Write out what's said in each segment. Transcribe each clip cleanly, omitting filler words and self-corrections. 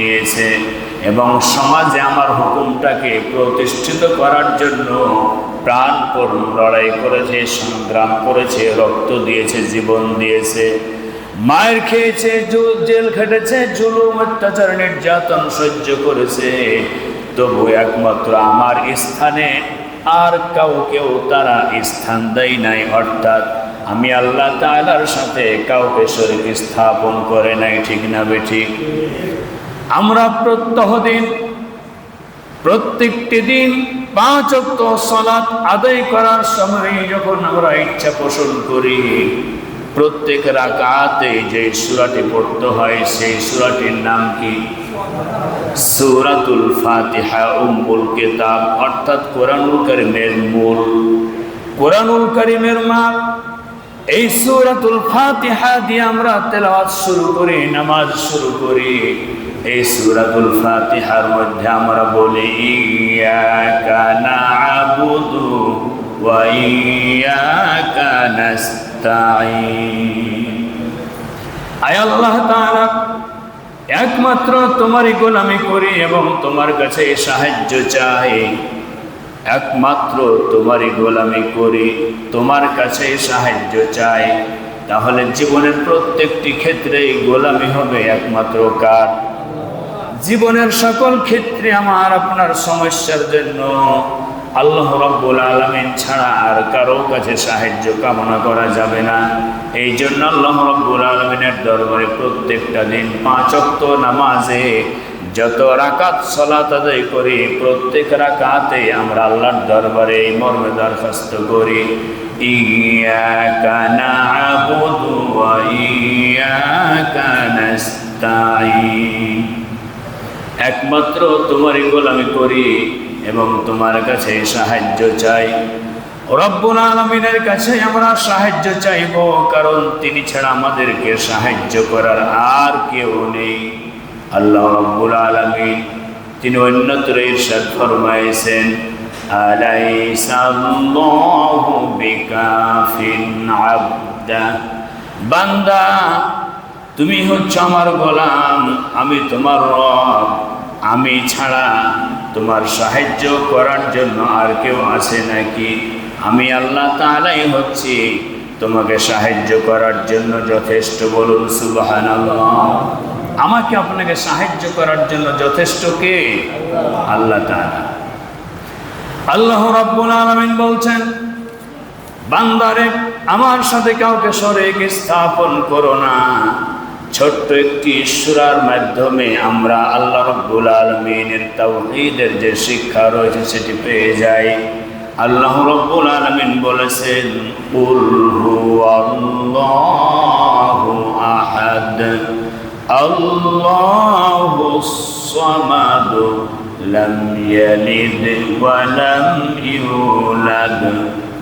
নিয়েছে এবং সমাজে আমার হুকুমটাকে প্রতিষ্ঠিত করার জন্য প্রাণপণ লড়াই করেছে, সংগ্রাম করেছে, রক্ত দিয়েছে, জীবন দিয়েছে, মায়ের খেয়েছে, জেল খেটেছে, জুলুম অত্যাচার নির্যাতন সহ্য করেছে। তবু একমাত্র আমার স্থানে আর কাউকেও তারা স্থান দেয় নাই, অর্থাৎ আমি আল্লাহ তাআলার সাথে কাউকে শরীক স্থাপন করে নাই। ঠিক না বেঠিক? আমরা প্রত্যহ দিন, প্রত্যেকটি দিন 5 ওয়াক্ত সালাত আদায় করার সময় যখন আমরা ইচ্ছা পোষণ করি, প্রত্যেক রাকাতে যে সূরাটি পড়তে হয় সেই সূরাটির নাম কি? সূরাতুল ফাতিহা, উম্মুল কিতাব, অর্থাৎ কোরআনুল কারীমের মূল, কোরআনুল কারীমের মা। এই সূরাতুল ফাতিহা দিয়ে আমরা তেলাওয়াত শুরু করি, নামাজ শুরু করি। এই সূরাতুল ফাতিহার মধ্যে আমরা বলি ইয়াকা না'বুদু ওয়া ইয়াকা নাস্তাঈন। আয় আল্লাহ তাআলা, একমাত্র তোমারই গোলামি করি এবং তোমার কাছে সাহায্য চাই। একমাত্র তোমারই গোলামি করি, তোমার কাছে সাহায্য চাই। তাহলে জীবনের প্রত্যেকটি ক্ষেত্রেই গোলামি হবে একমাত্র কার? জীবনের সকল ক্ষেত্রে আমার আপনার সমস্যার জন্য আল্লাহ রাব্বুল আলামিন ছাড়া আর কারো কাছে সাহায্য কামনা করা যাবে না। এই জন্য আল্লাহ রাব্বুল আলামিনের দরবারে প্রত্যেকটা দিন 5 ওয়াক্ত নামাজে যত রাকাত সালাত আদায় করি, প্রত্যেক রাকাতে আমরা আল্লাহর দরবারে এই মর্মে দরখাস্ত করি ইয়াকা না'বুদু ওয়া ইয়াকা নাস্তাঈন। একমাত্র তোমারই গোলামি করি এবং তোমার কাছে সাহায্য চাই। রব্বুল আলামিনের কাছে আমরা সাহায্য চাইব, কারণ তিনি ছাড়া আমাদেরকে সাহায্য করার আর কেউ নেই। আল্লাহ রাব্বুল আলামিন তিনি অন্যত্র ইরশাদ ফরমায়েছেন আলাইসাল্লাহু বিকাফিন আবদা, বান্দা তুমি হচ্ছে আমার গোলাম, আমি তোমার রব, আমি ছাড়া তোমার সাহায্য করার জন্য আর কেউ আছে নাকি? আমি আল্লাহ তাআলাই হচ্ছি তোমাকে সাহায্য করার জন্য যথেষ্ট। বলুন সুবহানাল্লাহ। আমাকে আপনাকে সাহায্য করার জন্য যথেষ্ট কে? আল্লাহ তাআলা। আল্লাহ রাব্বুল আলামিন বলছেন, বান্দারে আমার সাথে কাউকে শরীক স্থাপন করো না। ছোট্ট একটি সূরার মাধ্যমে আমরা আল্লাহ রাব্বুল আলামিনের তাওহীদের যে শিক্ষা রয়েছে সেটি পেয়ে যাই। আল্লাহ রাব্বুল আলামিন বলেছেন কুল হুয়াল্লাহু আহাদ আল্লাহুস সামাদ লাম ইয়ালিদ ওয়া লাম ইউলাদ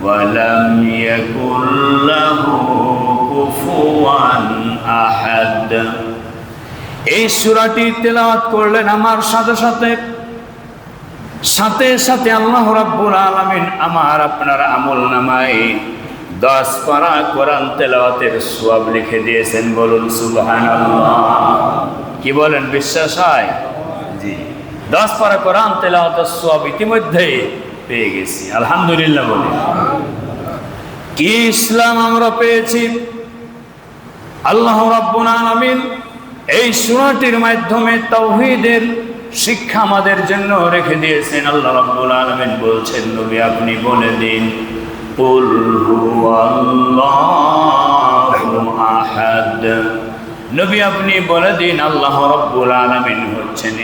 ওয়া লাম ইয়াকুল লাহু কুফুয়ান আহাদ। এই সূরাটি তেলাওয়াত করলেন আমার সাথে সাথে আল্লাহ রাব্বুল আলামিন আমার আপনার আমলনামায় 10 পারা কোরআন তেলাওয়াতের সওয়াব লিখে দিয়েছেন। বলুন সুবহানাল্লাহ। কি বলেন, বিশ্বাস হয়? জি, 10 পারা কোরআন তেলাওয়াতের সওয়াব ইতিমধ্যে পেয়ে গেছি, আলহামদুলিল্লাহ বলি। কি ইসলাম আমরা পেয়েছি! আল্লাহ রাব্বুল আলামিন এই সূরাটির মাধ্যমে তাওহীদের শিক্ষা আমাদের জন্য রেখে দিয়েছেন। আল্লাহ রাব্বুল আলামিন বলছেন, নবী আপনি বলে দিন কুল হুয়াল্লাহু আহাদ। নবী আপনি বলে দিন আল্লাহ রাব্বুল আলামিন হচ্ছেন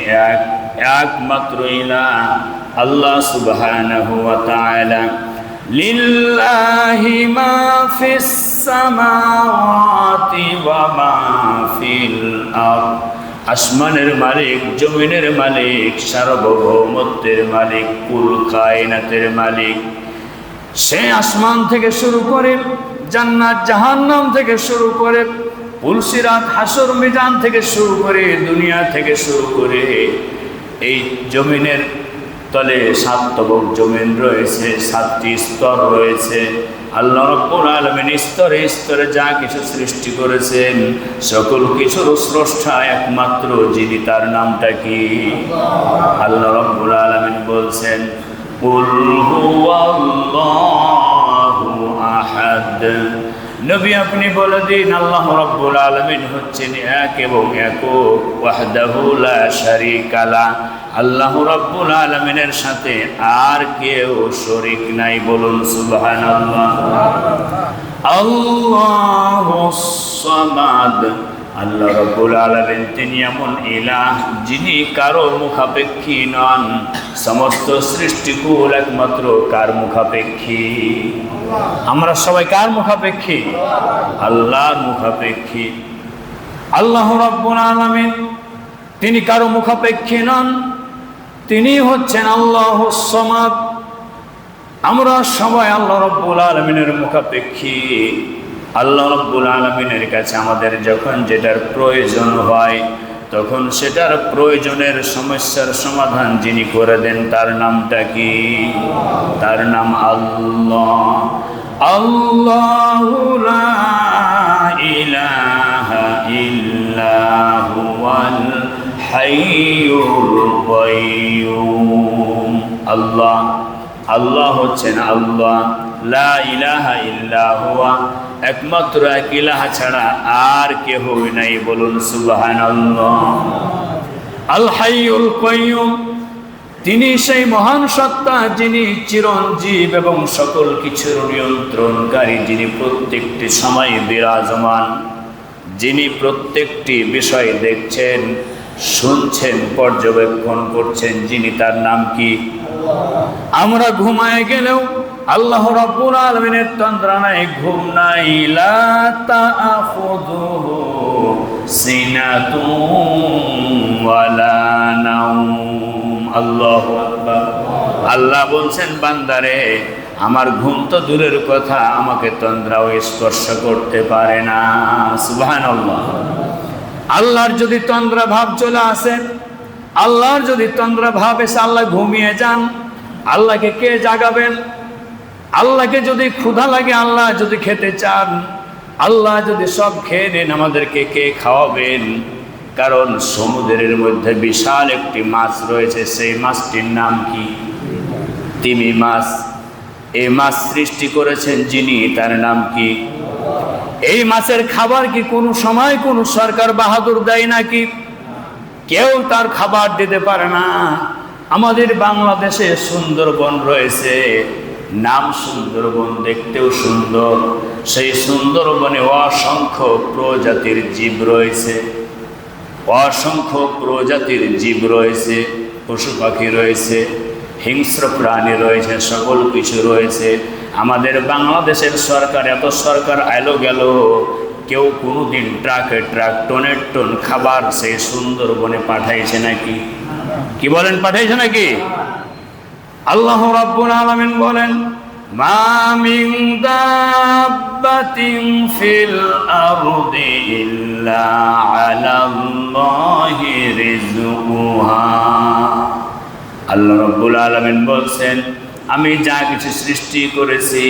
একমাত্র ইলাহ, আল্লাহ সুবহানাহু ওয়া তাআলা। লিল্লাহি মা ফিস সামাওয়াতি ওয়া মা ফিল আরদ। আসমানের মালিক, জমিনের মালিক, সার্বভৌমত্বের মালিক, কুল কায়নাতের মালিক। সে আসমান থেকে শুরু করে, জান্নাত জাহান্নাম থেকে শুরু করে, পুলসিরাত হাসর মিজান থেকে শুরু করে, দুনিয়া থেকে শুরু করে, এই জমিনের তলে 7 তবক জমিন রয়েছে, 7টি স্তর রয়েছে। আল্লাহ রাব্বুল আলামিন স্তরে স্তরে যা কিছু সৃষ্টি করেছেন, সকল কিছুর স্রষ্টা একমাত্র যিনি, তার নামটা কি? আল্লাহ রাব্বুল আলামিন বলছেন, কুল হুয়াল্লাহু আহাদ। নবী আপনি বলে দিন, আল্লাহ রাব্বুল আলামিন হচ্ছেন এক এবং একক, ওয়াহদাহু লা শারীকা লাহ। আল্লাহ রাব্বুল আলামিনের সাথে আর কেউ শরীক নাই, বলুন সুবহানাল্লাহ। আল্লাহুস সামাদ। আল্লাহ রাব্বুল আলামিন তিনি এমন ইলাহ যিনি কারো মুখাপেক্ষী নন। সমস্ত সৃষ্টিকুল একমাত্র কার মুখাপেক্ষী? আমরা সবাই কার মুখাপেক্ষী? আল্লাহর মুখাপেক্ষী। আল্লাহ রাব্বুল আলামিন তিনি কারো মুখাপেক্ষী নন, তিনি হচ্ছেন আল্লাহুস সামাদ। আমরা সবাই আল্লাহ রাব্বুল আলামিনের মুখাপেক্ষী। আল্লাহ রাব্বুল আলামিনের কাছে আমাদের যখন যেটার প্রয়োজন হয়, তখন সেটার প্রয়োজনের সমস্যার সমাধান যিনি করে দেন, তার নামটা কি? তার নাম আল্লাহ। আল্লাহু লা ইলাহা ইল্লা হুয়াল হাইয়ুল কাইয়্যুম। আল্লাহ, আল্লাহ হচ্ছেন আল্লাহ, লা ইলাহা ইল্লা হুয়া, একমাত্র এক ইলাহ ছাড়া আর কেহ নাই, বলুন সুবহানাল্লাহ। আল হাইয়ুল কাইয়্যুম, তিনি সেই মহান সত্তা যিনি চিরঞ্জীব এবং সকল কিছুর নিয়ন্ত্রণকারী, যিনি প্রত্যেকটি সময় বিরাজমান, যিনি প্রত্যেকটি বিষয় দেখছেন, শুনছেন, পর্যবেক্ষণ করছেন, যিনি, তার নাম কি? আমরা ঘুমায় গেলেও আল্লাহ রাব্বুল আলামিনের তন্দ্রা নাই, ঘুম নাই। লা তাআখুযুহু সিনাতুন ওয়ালা নাওম। আল্লাহু আকবার। আল্লাহ বলছেন, বান্দারে আমার ঘুম তো দূরের কথা, আমাকে তন্দ্রাও স্পর্শ করতে পারে না। সুবহানাল্লাহ। আল্লাহর যদি তন্দ্রা ভাব চলে আসে, আল্লাহর যদি তন্দ্রা ভাব এসে আল্লাহ ঘুমিয়ে যান, আল্লাহকে কে জাগাবেন? আল্লাহকে যদি ক্ষুধা লাগে, আল্লাহ যদি খেতে চান, আল্লাহ যদি সব খেয়ে নেন, আমাদেরকে কে খাওয়াবেন? কারণ সমুদ্রের মধ্যে বিশাল একটি মাছ রয়েছে, সেই মাছটির নাম কি? তিমি মাছ। এই মাছ সৃষ্টি করেছেন যিনি, তার নাম কি? এই মাছের খাবার কি কোনো সময় কোনো সরকার বাহাদুর দেয় নাকি? কেউ তার খাবার দিতে পারে না। আমাদের বাংলাদেশে সুন্দরবন রয়েছে, নাম সুন্দরবন, দেখতেও সুন্দর। সেই সুন্দরবনে অসংখ্য প্রজাতির জীব রয়েছে, অসংখ্য প্রজাতির জীব রয়েছে, পশু পাখি রয়েছে, হিংস্র প্রাণী রয়েছে, সকল কিছু রয়েছে। আমাদের বাংলাদেশের সরকার, এত সরকার আইলো গেল, কেউ কোনোদিন ট্রাকে ট্রাক, টনের টন খাবার সেই সুন্দরবনে পাঠাইছে নাকি? কি বলেন, পাঠাইছে নাকি? আল্লাহ রাব্বুল আলামিন বলেন, মা মিন দাব্বাতিন ফিল আরদি ইল্লা আলাল্লাহি রিজকুহা। আল্লাহ রাব্বুল আলামিন বলছেন, আমি যা কিছু সৃষ্টি করেছি,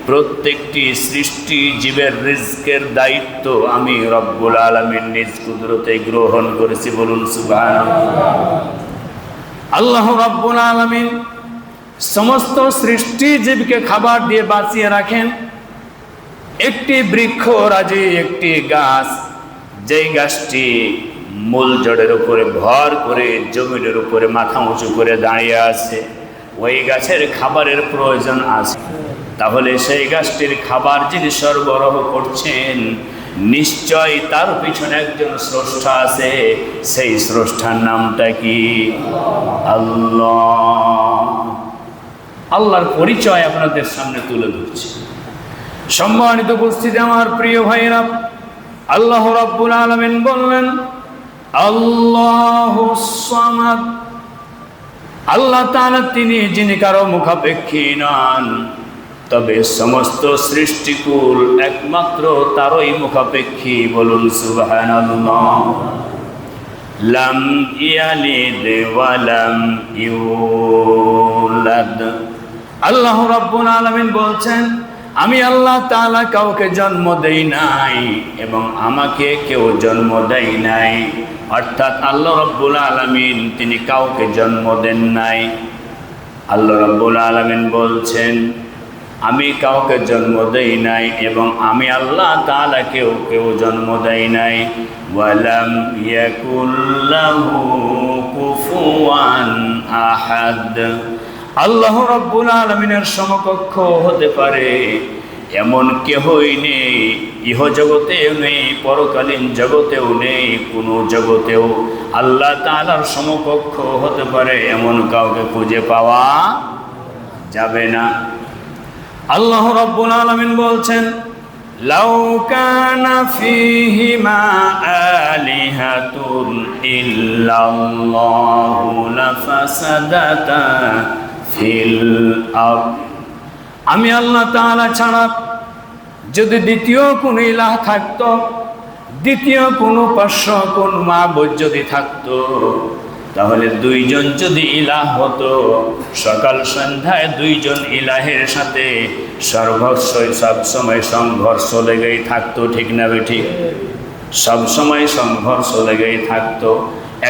প্রত্যেকটি সৃষ্টি জীবের রিজকের দায়িত্ব আমি রব্বুল আলামিন নিজ কুদরতে গ্রহণ করেছি, বলুন সুবহানাল্লাহ। আল্লাহ রাব্বুল আলামিন সমস্ত সৃষ্টি জীবকে খাবার দিয়ে বাঁচিয়ে রাখেন। একটি বৃক্ষ রাজি, একটি গাছ, যেই গাছটি মূল জড়ের উপরে ভর করে জমিনের উপরে মাথা উঁচু করে দাঁড়িয়ে আছে, ওই গাছের খাবারের প্রয়োজন আছে। তাহলে সেই গাছটির খাবার যিনি সরবরাহ করছেন, নিশ্চয় তার পিছনে একজন স্রষ্টা আছে। সেই স্রষ্টার নামটা কি? আল্লাহ। আল্লাহর পরিচয় আপনাদের সামনে তুলে ধরছি। সম্মানিত উপস্থিতি আমার প্রিয় ভাইরা, আল্লাহ রাব্বুল আলামিন বললেন, আল্লাহুস সামাদ। আল্লাহ তাআলা তিনি যিনি কারো মুখাপেক্ষী নন, তবে সমস্ত সৃষ্টিকুল একমাত্র তারই মুখাপেক্ষী, বলুন সুবহানাল্লাহ। লাম ইয়ালিদ ওয়া লাম ইউলাদ। আল্লাহ রাব্বুল আলামিন বলছেন, আমি আল্লাহ তাআলা কাউকে জন্ম দেই নাই এবং আমাকে কেউ জন্ম দেয় নাই। অর্থাৎ আল্লাহ রাব্বুল আলামিন তিনি কাউকে জন্ম দেন নাই। আল্লাহ রাব্বুল আলামিন বলছেন, আমি কাউকে জন্ম দেই নাই এবং আমি আল্লাহ তাআলা কেউ জন্ম দেই নাই। ওয়ালাম ইয়াকুল লাহু কুফুয়ান আহাদ। আল্লাহ রাব্বুল আলামিনের সমকক্ষ হতে পারে এমন কেহই নেই, ইহজগতেও নেই, পরকালীন জগতেও নেই, কোনো জগতেও আল্লাহ তাআলার সমকক্ষ হতে পারে এমন কাউকে খুঁজে পাওয়া যাবে না। আল্লাহ রাব্বুল আলামিন বলছেন, লাউ কানা ফীহিমা আলিহাতুন ইল্লাল্লাহু লাফাসাদাতা ফিল আরদ। আমি আল্লাহ তাআলা ছাড়া যদি দ্বিতীয় কোন ইলাহ থাকতো, দ্বিতীয় কোন উপাস্য কোন মাবুদ যদি থাকতো, তাহলে দুইজন যদি ইলাহ হতো, সকাল সন্ধ্যায় দুইজন ইলাহের সাথে সবসময় সংঘর্ষ লেগেই থাকতো, ঠিক না বেঠিক? সবসময় সংঘর্ষ লেগেই থাকতো।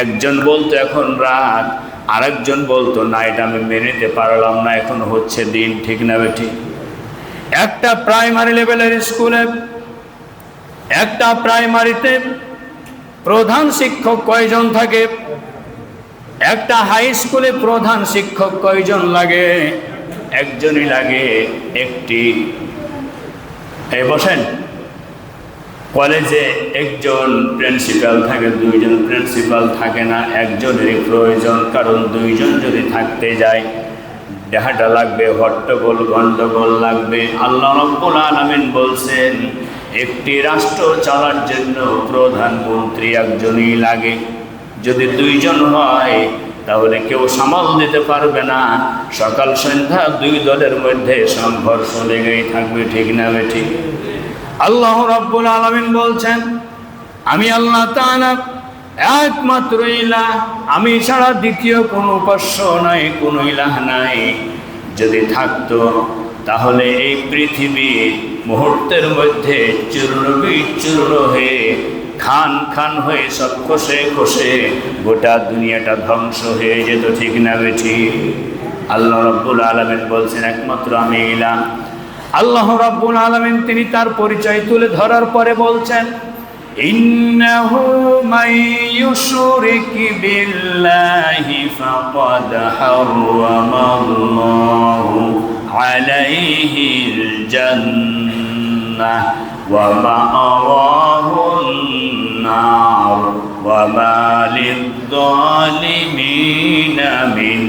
একজন বলতো এখন রাত, আরেকজন বলতো না এটা আমি মেনে নিতে পারলাম না, এখন হচ্ছে দিন, ঠিক না বেঠিক? একটা প্রাইমারি লেভেলের স্কুলে, একটা প্রাইমারিতে প্রধান শিক্ষক কয়জন থাকে? একটা হাই স্কুলে প্রধান শিক্ষক কয়জন লাগে? একজনই লাগে, একটি। এই বসেন। কলেজে একজন প্রিন্সিপাল থাকে, দুইজন প্রিন্সিপাল থাকে না, একজনেরই প্রয়োজন। কারণ দুইজন যদি থাকতে যায় দেখাটা লাগবে, হট্টগোল গন্ডগোল লাগবে। আল্লাহ রাব্বুল আলামিন বলছেন, একটি রাষ্ট্র চালার জন্য প্রধানমন্ত্রী একজনই লাগে। যদি দুইজন হয় তাহলে কেউ সামাল দিতে পারবে না। সকাল সন্ধ্যা দুই দলের মধ্যে সংঘর্ষ লেগেই থাকবে, ঠিক না বেঠিক? আল্লাহ রাব্বুল আলামিন বলছেন, আমি আল্লাহ তাআলা একমাত্র ইলাহ, আমি ছাড়া দ্বিতীয় কোনো উপাস্য নাই, কোনো ইলাহ নাই। যদি থাকতো তাহলে এই পৃথিবী মুহূর্তের মধ্যে চূর্ণ বিচূর্ণ হয়ে খান খান হয়ে সব খসে খসে গোটা দুনিয়াটা ধ্বংস হয়ে যেত, ঠিক না বেঠিক? আল্লাহ রাব্বুল আলামিন বলছেন একমাত্র আমি ইলাহ। আল্লাহ রাব্বুল আলামিন তিনি তার পরিচয় তুলে ধরার পরে বলছেন, ইন্নাহু মান ইউশরিক বিল্লাহি ফাকাদ হারামাল্লাহু আলাইহিল জান্নাহ ওয়া মা'ওয়াহুন নার ওয়া মা লিয-যালিমিনা মিন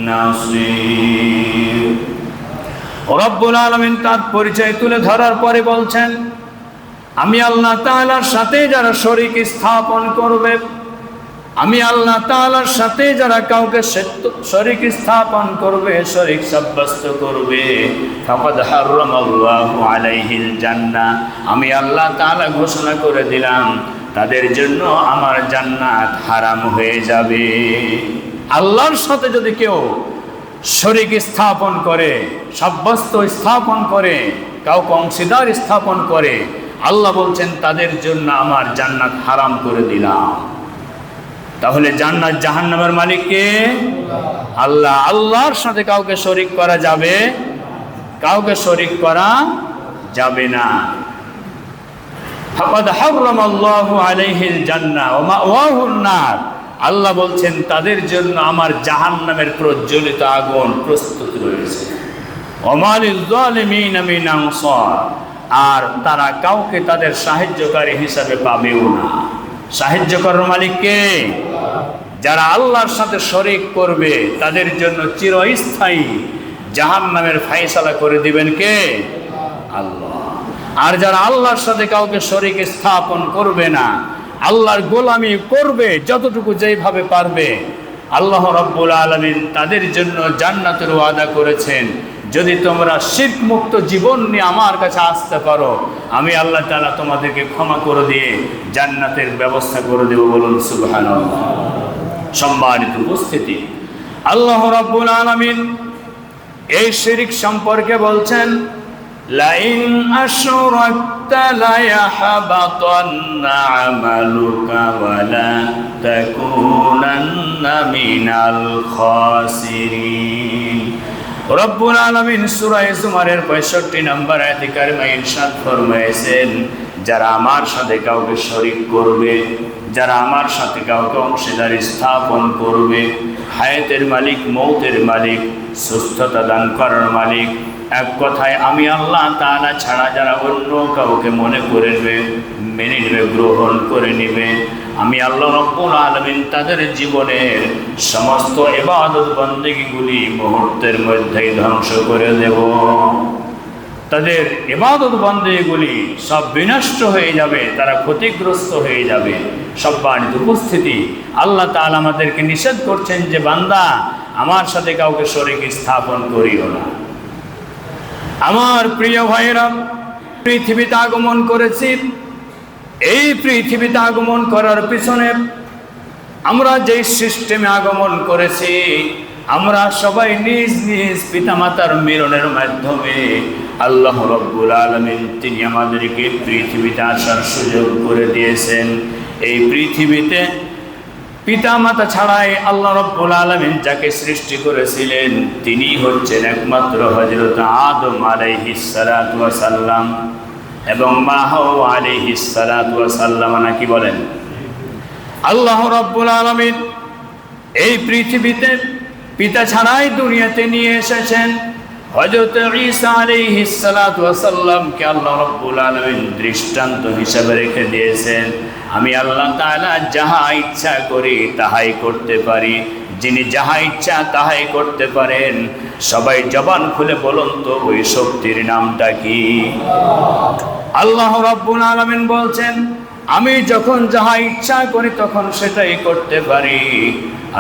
নাসীর। রব্বুল আলামিন তার পরিচয় তুলে ধরার পরে বলছেন, আমি আল্লাহ তাআলার সাথে যারা শরীক স্থাপন করবে, আমি আল্লাহ তাআলার সাথে যারা কাউকে শরীক স্থাপন করবে, শরীক সাব্যস্ত করবে, ফাকাদ হারামাল্লাহু আলাইহিল জান্নাহ, আমি আল্লাহ তাআলা ঘোষণা করে দিলাম তাদের জন্য আমার জান্নাত হারাম হয়ে যাবে। আল্লাহর সাথে যদি কেউ শরীক স্থাপন করে, সাব্যস্ত স্থাপন করে, কাউকে অংশীদার স্থাপন করে, আল্লাহ বলছেন তাদের জন্য আমার জান্নাত হারাম করে দিলাম। তাহলে জান্নাত জাহান্নামের মালিক কে? আল্লাহ। আল্লাহর সাথে কাউকে শরীক করা যাবে? কাউকে শরীক করা যাবে না। ফাকাদ হারামাল্লাহু আলাইহিল জান্নাহ ওয়া মা'ওয়াহুন নার, আল্লাহ বলছেন তাদের জন্য আমার জাহান্নামের প্রজ্বলিত আগুন প্রস্তুত রয়েছে। ওয়া মা লিয-যালিমিনা মিন আনসার, আর তারা কাউকে তাদের সাহায্যকারী হিসাবে পাবেও না। সাহায্য করার মালিক কে? যারা আল্লাহর সাথে শরীক করবে তাদের জন্য চিরস্থায়ী জাহান্নামের ফায়সালা করে দিবেন কে? আল্লাহ। আর যারা আল্লাহর সাথে কাউকে শরীক স্থাপন করবে না, আল্লাহর গোলামি করবে যতটুকু যেইভাবে পারবে, আল্লাহ রাব্বুল আলামিন তাদের জন্য জান্নাতের ওয়াদা করেছেন। যদি তোমরা শিরক মুক্ত জীবন নিয়ে আমার কাছে আসতে পারো, আমি আল্লাহ তাআলা তোমাদেরকে ক্ষমা করে দিয়ে জান্নাতের ব্যবস্থা করে দেব। বলুন সুবহানাল্লাহ। সম্মানিত উপস্থিতি, আল্লাহ রাব্বুল আলামিন এই শিরক সম্পর্কে বলছেন, লাইন আশরাকতা লায়াহবাতান্না আমালুকা ওয়া লা তাকুনান্না মিনাল খাসিরিন। রব্বুল আলামিন সূরা জুমারের 65 নম্বর আয়াতে কারিমায় ইরশাদ ফরমায়েছেন, যারা আমার সাথে কাউকে শরীক করবে, যারা আমার সাথে কাউকে অংশীদার স্থাপন করবে, হায়াতের মালিক, মৌতের মালিক, সুস্থতা দান করার মালিক, এক কথায় আমি আল্লাহ তাআলা ছাড়া যারা অন্য কাউকে মনে করে নেবে, মেনে নেবে, গ্রহণ করে নেবে, আমি আল্লাহ রাব্বুল আলামিন তাদের জীবনের সমস্ত ইবাদত বন্দেগীগুলি মুহূর্তের মধ্যেই ধ্বংস করে দেব। তাদের ইবাদত বন্দেগীগুলি সব বিনষ্ট হয়ে যাবে, তারা ক্ষতিগ্রস্ত হয়ে যাবে। সম্মানিত উপস্থিতি, আল্লাহ তাআলা আমাদেরকে নিষেধ করছেন যে বান্দা আমার সাথে কাউকে শরীক স্থাপন করিও না। আমার প্রিয় ভাইয়েরা, পৃথিবীতে আগমন করেছি। এই পৃথিবীতে আগমন করার পিছনে আমরা যেই সিস্টেমে আগমন করেছি, আমরা সবাই নিজ নিজ পিতামাতার মিলনের মাধ্যমে আল্লাহ রাব্বুল আলামিন তিনি আমাদেরকে পৃথিবীতে আসার সুযোগ করে দিয়েছেন। এই পৃথিবীতে পিতামাতা ছাড়াই আল্লাহ রাব্বুল আলামিন যাকে সৃষ্টি করেছিলেন তিনি হচ্ছেন একমাত্র হযরত আদম আলাইহিস সালাতু ওয়াস সালাম এবং মা হাওয়া আলাইহিস সালাতু ওয়াস সালাম। নাকি বলেন? আল্লাহ রাব্বুল আলামিন এই পৃথিবীতে পিতা ছাড়াই দুনিয়াতে নিয়ে এসেছেন হযরত ঈসা আলাইহিস সালাতু ওয়াস সালামকে আল্লাহ রাব্বুল আলামিন দৃষ্টান্ত হিসেবে রেখে দিয়েছেন। আমি আল্লাহ তাআলা যাহা ইচ্ছা করি তাহাই করতে পারি। যিনি যাহা ইচ্ছা তাহাই করতে পারেন। সবাই জবান খুলে বলুন তো ওই শক্তির নামটা কি? আল্লাহ রাব্বুল আলামিন বলছেন, আমি যখন যাহা ইচ্ছা করি তখন সেটাই করতে পারি।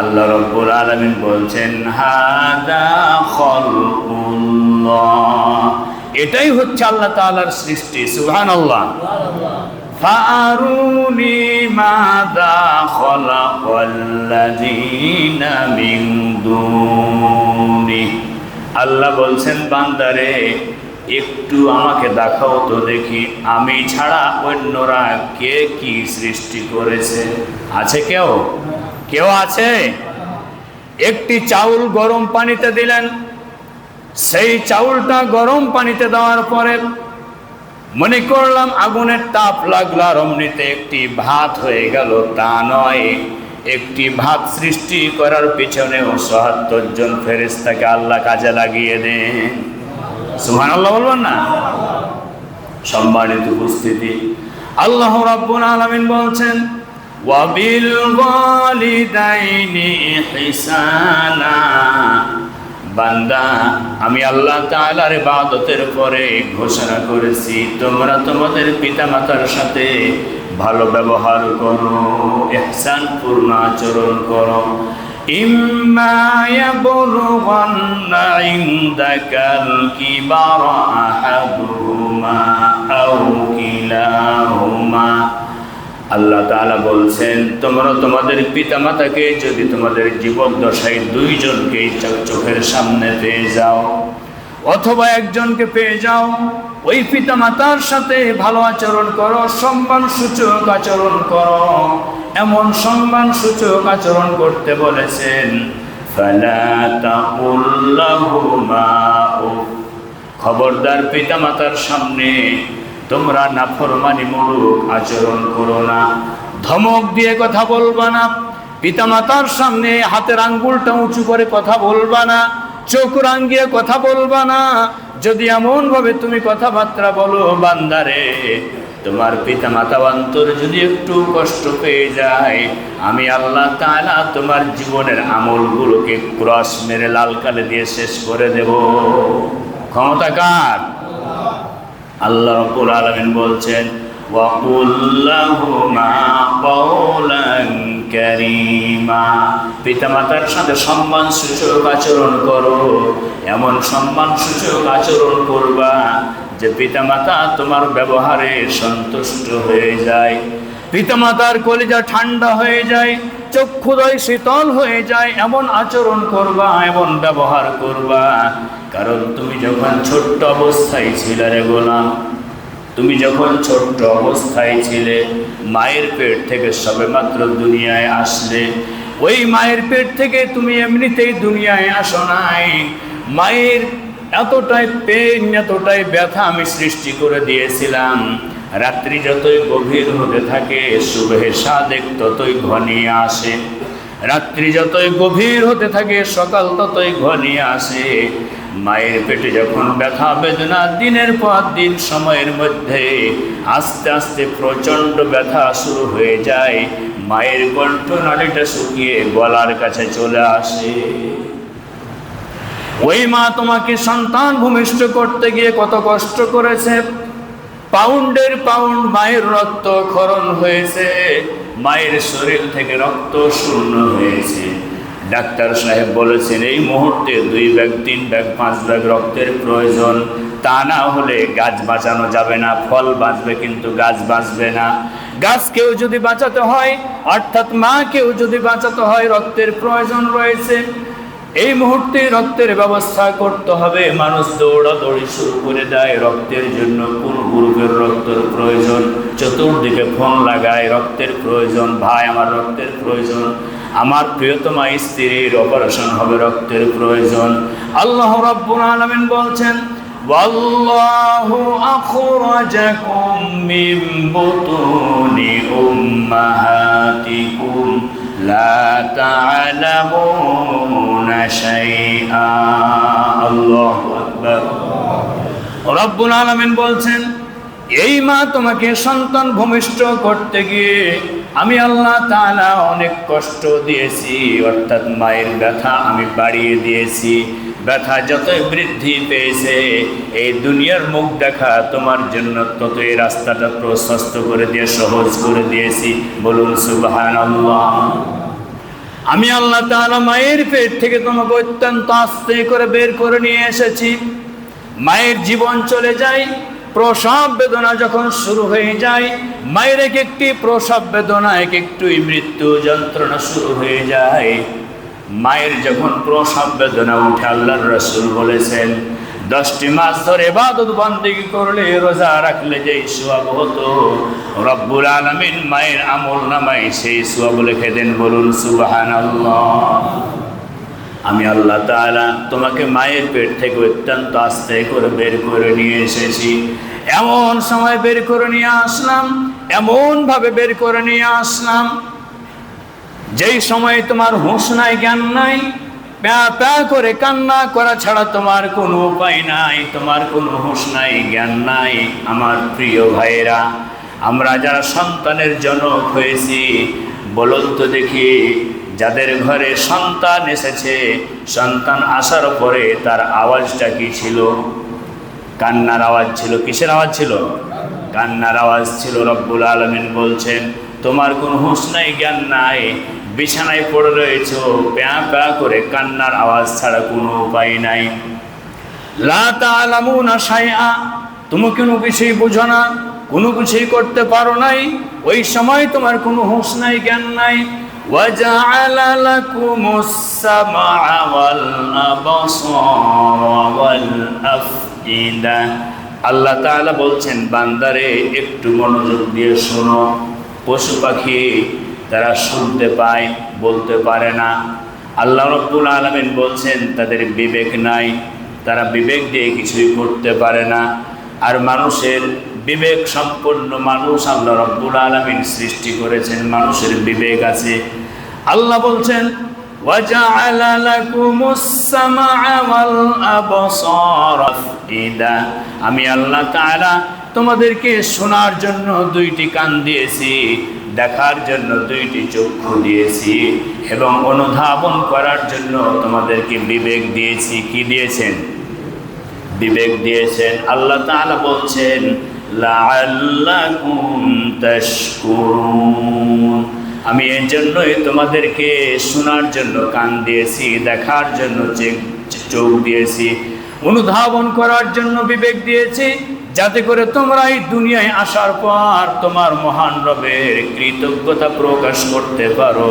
আল্লাহ রাব্বুল আলামিন বলছেন, হাদা খালকুল্লাহ, এটাই হচ্ছে আল্লাহ তাআলার সৃষ্টি। সুবহানাল্লাহ। ফাআরুনি মাযা খালাকাল্লাযীনা মিন দুনি। আল্লাহ বলছেন, বান্দারে একটু আমাকে দেখাও তো দেখি আমি ছাড়া অন্যরা কে কি সৃষ্টি করেছে। আছে কেউ? কেউ আছে? একটি চাউল গরম পানিতে দিলেন, সেই চাউলটা গরম পানিতে দেওয়ার পরে মনে করলাম আগুনের তাপ লাগলো আর অমনিতে একটি ভাত হয়ে গেল, তা নয়। একটি ভাত সৃষ্টি করার পিছনেও ৭৭ জন ফেরেশতাকে আল্লাহ কাজে লাগিয়ে দেন। সুবহানাল্লাহ বলবেন না? সম্মানিত উপস্থিতি, আল্লাহ রাব্বুল আলামিন বলছেন, ওয়া বিল ওয়ালিদাইনি ইহসানা। বান্দা আমি আল্লাহ তাআলার ইবাদতের পরে ঘোষণা করেছি তোমরা তোমাদের পিতামাতার সাথে ভালো ব্যবহার করো, ইহসান পূর্ণ আচরণ করো। ইম্মা ইয়াবলুগান্না ইনদাকাল কিবারা আহাদুহুমা আও কিলাহুমা। আল্লাহ তাআলা বলছেন, তোমরা তোমাদের পিতামাতাকে যদি তোমাদের জীবদ্দশায় দুইজনকে চোখের সামনে পেয়ে যাও অথবা একজনকে পেয়ে যাও, ওই পিতামাতার সাথে ভালো আচরণ করো, সম্মান সূচক আচরণ করো। এমন সম্মান সূচক আচরণ করতে বলেছেন, ফালা তাকুল লাহুমা উফ। খবরদার পিতামাতার সামনে তোমরা নাফরমানিমূলক আচরণ করো না, ধমক দিয়ে কথা বলবা না, পিতামাতার সামনে হাতের আঙ্গুলটা উঁচু করে কথা বলবা না, চোখ রাঙিয়ে কথা বলবা না। যদি এমনভাবে তুমি কথাবার্তা বলো, বান্দারে তোমার পিতামাতা অন্তর যদি একটু কষ্ট পেয়ে যায়, আমি আল্লাহ তাআলা তোমার জীবনের আমলগুলোকে ক্রস মেরে লাল কালি দিয়ে শেষ করে দেব। ক্ষমতা কার? আল্লাহ রাব্বুল আলামিন বলছেন, ওয়া কুল লাহুমা কাওলান কারীমা, পিতামাতার সাথে সম্মানসূচক আচরণ করো। এমন সম্মানসূচক আচরণ করবা যে পিতামাতা তোমার ব্যবহারে সন্তুষ্ট হয়ে যায়, পিতামাতার কলিজা ঠান্ডা হয়ে যায়, চক্ষুদয় শীতল হয়ে যায়। এমন আচরণ করবা, এমন ব্যবহার করবা। কারণ তুমি যখন ছোট্ট অবস্থায় ছিলে রে গোলাম, তুমি যখন ছোট্ট অবস্থায় ছিলে, মায়ের পেট থেকে সবেমাত্র দুনিয়ায় আসলে, ওই মায়ের পেট থেকে তুমি এমনিতেই দুনিয়ায় আসো নাই। মায়ের এতটাই পেন, এতটাই ব্যথা আমি সৃষ্টি করে দিয়েছিলাম। রাত্রি যতই গভীর হতে থাকে, সুবহে সাদেক ততই ঘনিয়ে আসে। রাত্রি যতই গভীর হতে থাকে, সকাল ততই ঘনিয়ে আসে। মায়ের পেটে যখন ব্যথা বেদনা দিনের পর দিন সময়ের মধ্যে আস্তে আস্তে প্রচণ্ড ব্যথা শুরু হয়ে যায়, মায়ের কণ্ঠনালীটা শুকিয়ে গলার কাছে চলে আসে। ওই মা তোমাকে সন্তান ভূমিষ্ঠ করতে গিয়ে কত কষ্ট করেছে। পাউন্ডের পাউন্ড মায়ের রক্ত ক্ষরণ হয়েছে, মায়ের শরীর থেকে রক্ত শূন্য হয়েছে। ডাক্তার সাহেব বলেছেন এই মুহূর্তে 2 ব্যাগ 3 ব্যাগ 5 ব্যাগ রক্তের প্রয়োজন, তা না হলে গাছ বাঁচানো যাবে না। ফল বাঁচবে কিন্তু গাছ বাঁচবে না। গাছকেও যদি বাঁচাতে হয়, অর্থাৎ মাকেও যদি বাঁচাতে হয়, রক্তের প্রয়োজন রয়েছে। এই মুহূর্তে রক্তের ব্যবস্থা করতে হবে। মানুষ দৌড়াদৌড়ি শুরু করে দেয় রক্তের জন্য। কোন গ্রুপের রক্তের প্রয়োজন, চতুর্দিকে ফোন লাগায়, রক্তের প্রয়োজন, ভাই আমার রক্তের প্রয়োজন, আমার প্রিয়তমা স্ত্রীর অপারেশন হবে, রক্তের প্রয়োজন। আল্লাহ রাব্বুল আলামিন বলছেন, ওয়াল্লাহু আখরাজাকুম মিন বুতুনি উম্মাহাতিকুম লা তা'লামুনা শাইআ। আল্লাহু আকবার। রব্বুল আলামিন বলছেন, এই মা তোমাকে সন্তান ভূমিষ্ঠ করতে গিয়ে আমি আল্লাহ তাআলা অনেক কষ্ট দিয়েছি, অর্থাৎ মায়ের ব্যথা আমি বাড়িয়ে দিয়েছি। ব্যথা যতই বৃদ্ধি পেয়েছে, এই দুনিয়ার মুখ দেখা তোমার জন্য ততই রাস্তাটা প্রশস্ত করে দিয়ে সহজ করে দিয়েছি। বলুন সুবহানাল্লাহ। আমি আল্লাহ তাআলা মায়ের পেট থেকে তোমাকে অত্যন্ত আস্তে করে বের করে নিয়ে এসেছি। মায়ের জীবন চলে যায়, প্রসব বেদনা যখন শুরু হয়ে যায়, মায়ের এক একটি প্রসব বেদনা, এক একটুই মৃত্যু যন্ত্রণা শুরু হয়ে যায়। মায়ের যখন প্রসব বেদনা উঠে, আল্লাহর রাসূল বলেছেন 10টি মাস ধরে ইবাদত বন্দেগী করলে, রোজা রাখলে যেই সওয়াব হতো, রব্বুল আলামিন মায়ের আমল নামায় সেই সওয়াব লিখে দেন। বলুন সুবহানাল্লাহ। আমি আল্লাহ তাআলা তোমাকে মায়ের পেট থেকে অত্যন্ত আস্তে করে বের করে নিয়ে এসেছি। এমন সময় বের করে নিয়ে আসলাম, এমনভাবে বের করে নিয়ে আসলাম যেই সময় তোমার হুঁশ নাই, জ্ঞান নাই, প্যা প্যা করে কান্না করা ছাড়া তোমার কোনো উপায় নাই, তোমার কোনো হুঁশ নাই, জ্ঞান নাই। আমার প্রিয় ভাইয়েরা, আমরা যারা সন্তানের জনক হয়েছি, বলুন তো দেখি, যাদের ঘরে সন্তান এসেছে, সন্তান আসার পরে তার আওয়াজটা কি ছিল? কান্নার আওয়াজ ছিল। কিসের আওয়াজ ছিল? কান্নার আওয়াজ ছিল। রব্বুল আলামিন বলছেন, তোমার কোনো হুঁশ নাই, জ্ঞান নাই, বিছানায় পড়ে রয়েছ, প্যা প্যা করে কান্নার আওয়াজ ছাড়া কোনো উপায় নাই। লা তা'লামুনা শাইআ, তুমি কোনো কিছুই বুঝো না, কোনো কিছুই করতে পারো নাই। ওই সময় তোমার কোনো হুঁশ নাই, জ্ঞান নাই। وَجَعَلَ لَكُمُ السَّمْعَ وَالْأَبْصَارَ وَالْأَفْئِدَةَ। আল্লাহ তাআলা বলছেন, বান্দারে একটু মনোযোগ দিয়ে শোনো। পশু পাখি তারা শুনতে পায়, বলতে পারে না। আল্লাহ রাব্বুল আলামিন বলছেন তাদের বিবেক নাই, তারা বিবেক দিয়ে কিছুই করতে পারে না। আর মানুষের বিবেক সম্পন্ন মানুষ আল্লাহ রাব্বুল আলামিন সৃষ্টি করেছেন, মানুষের বিবেক আছে। আল্লাহ বলছেন, ওয়াজআলা লাকুমুস সামআ ওয়াল আবসারা আফইদা। আমি আল্লাহ তাআলা তোমাদেরকে শোনার জন্য 2টি কান দিয়েছি, দেখার জন্য 2টি চক্ষু দিয়েছি, এবং অনুধাবন করার জন্য তোমাদেরকে বিবেক দিয়েছি। কি দিয়েছেন? বিবেক দিয়েছেন। আল্লাহ তাআলা বলছেন, লাআল্লাকুম তাশকুরুন, আমি এর জন্যই তোমাদেরকে শোনার জন্য কান দিয়েছি, দেখার জন্য চোখ দিয়েছি, অনুধাবন করার জন্য বিবেক দিয়েছি, যাতে করে তোমরা এই দুনিয়ায় আসার পর তোমার মহান রবের কৃতজ্ঞতা প্রকাশ করতে পারো।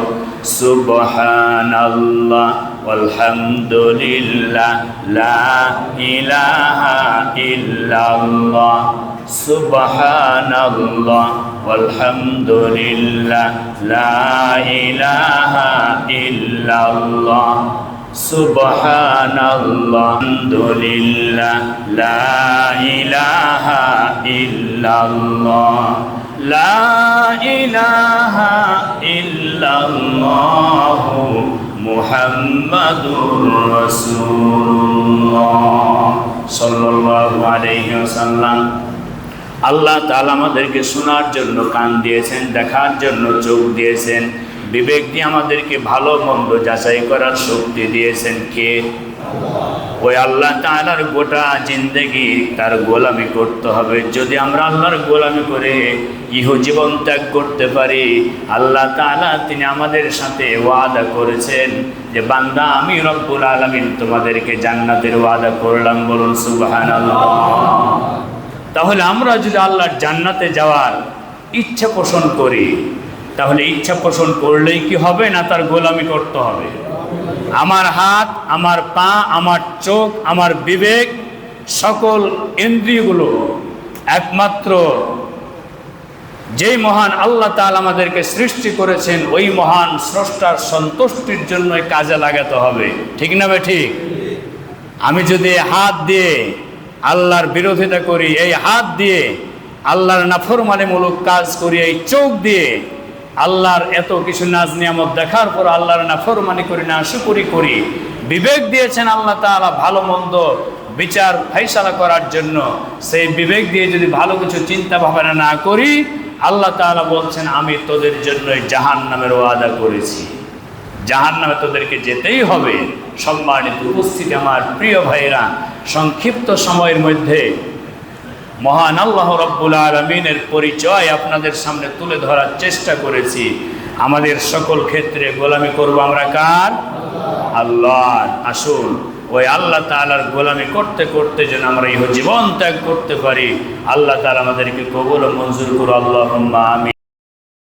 সুবহানাল্লাহ আলহামদুলিল্লাহ লা ইলাহা ইল্লাল্লাহ। সুবহানাল্লাহ আলহামদুলিল্লাহ লা ইলাহা ইল্লাল্লাহ। সুবহানাল্লাহ আলহামদুলিল্লাহ লা ইলাহা ইল্লাল্লাহ। লা ইলাহা ইল্লাল্লাহ মুহাম্মাদুর রাসূলুল্লাহ সাল্লাল্লাহু আলাইহি ওয়াসাল্লাম। আল্লাহ তাআলা আমাদেরকে শোনার জন্য কান দিয়েছেন, দেখার জন্য চোখ দিয়েছেন, বিবেক দিয়ে আমাদেরকে ভালো মন্দ যাচাই করার শক্তি দিয়েছেন কে? ওই আল্লাহ তাআলার গোটা জিন্দেগি তার গোলামি করতে হবে। যদি আমরা আল্লাহর গোলামি করে ইহজীবন ত্যাগ করতে পারি, আল্লাহ তাআলা তিনি আমাদের সাথে ওয়াদা করেছেন যে বান্দা আমি রব্বুল আলামিন তোমাদেরকে জান্নাতের ওয়াদা করলাম। বলুন সুবহানাল্লাহ। তাহলে আমরা যদি আল্লাহর জান্নাতে যাওয়ার ইচ্ছা পোষণ করি, তাহলে ইচ্ছা পোষণ করলেই কি হবে না তার গোলামি করতে হবে? আমার হাত, আমার পা, আমার চোখ, আমার বিবেক, সকল ইন্দ্রিয়গুলো একমাত্র যেই মহান আল্লাহ তাআলা আমাদেরকে সৃষ্টি করেছেন ওই মহান স্রষ্টার সন্তুষ্টির জন্য কাজে লাগাতে হবে। ঠিক না ভাই? ঠিক। আমি যদি হাত দিয়ে আল্লাহর বিরোধিতা করি, এই হাত দিয়ে আল্লাহর নাফরমানিমূলক কাজ করি, এই চোখ দিয়ে আল্লাহর এত কিছু নাজ নিয়ামত দেখার পর আল্লাহর নাফরমানি করি, নাশুকরি করি, বিবেক দিয়েছেন আল্লাহ তাআলা ভালো মন্দ বিচার ফাইসালা করার জন্য, সেই বিবেক দিয়ে যদি ভালো কিছু চিন্তা ভাবনা না করি, আল্লাহ তাআলা বলছেন আমি তোদের জন্যই জাহান্নামের ওয়াদা করেছি, জাহান্নামে তোদেরকে যেতেই হবে। সম্মানিত উপস্থিতি আমার প্রিয় ভাইরা, সংক্ষিপ্ত সময়ের মধ্যে মহান আল্লাহ রব্বুল আলামিনের পরিচয় আপনাদের সামনে তুলে ধরার চেষ্টা করেছি। আমাদের সকল ক্ষেত্রে গোলামি করব আমরা কার? আল্লাহর। আসুন ওই আল্লাহ তাআলার গোলামি করতে করতে যেন আমরা ইহজীবন ত্যাগ করতে পারি। আল্লাহ তাআলা আমাদেরকে কবুল ও মঞ্জুর করুন। আল্লাহুম্মা আমিন।